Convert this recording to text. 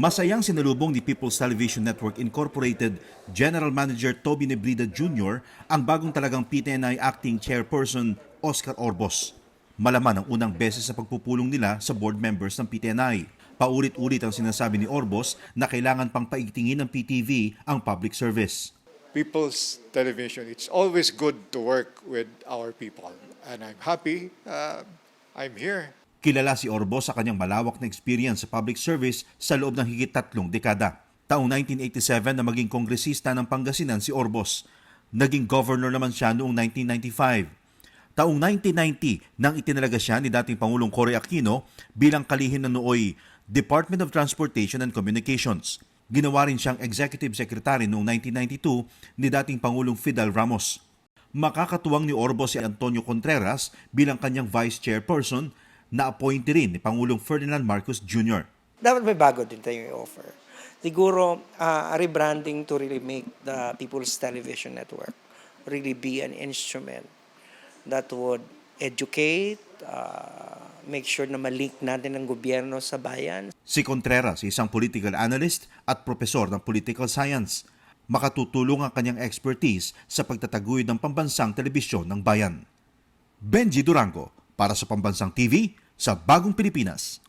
Masayang sinalubong ni People's Television Network Incorporated General Manager Toby Nebrida Jr. ang bagong talagang PTNI Acting Chairperson Oscar Orbos. Malaman ang unang beses sa pagpupulong nila sa board members ng PTNI. Paulit-ulit ang sinasabi ni Orbos na kailangan pang paigtingin ng PTV ang public service. People's Television, it's always good to work with our people. And I'm happy I'm here. Kilala si Orbos sa kanyang malawak na experience sa public service sa loob ng higit 3 dekada. Taong 1987 na maging kongresista ng Pangasinan si Orbos. Naging governor naman siya noong 1995. Taong 1990 nang itinalaga siya ni dating Pangulong Cory Aquino bilang kalihim ng nooy Department of Transportation and Communications. Ginawa rin siyang Executive Secretary noong 1992 ni dating Pangulong Fidel Ramos. Makakatuwang ni Orbos si Antonio Contreras bilang kanyang Vice Chairperson na appointee rin ni Pangulong Ferdinand Marcos Jr. Dapat may bago din tayong i-offer. Siguro, rebranding to really make the People's Television Network really be an instrument that would educate, make sure na malink natin ang gobyerno sa bayan. Si Contreras, isang political analyst at profesor ng political science. Makatutulong ang kanyang expertise sa pagtataguyod ng pambansang telebisyon ng bayan. Benji Durango, para sa Pambansang TV sa Bagong Pilipinas.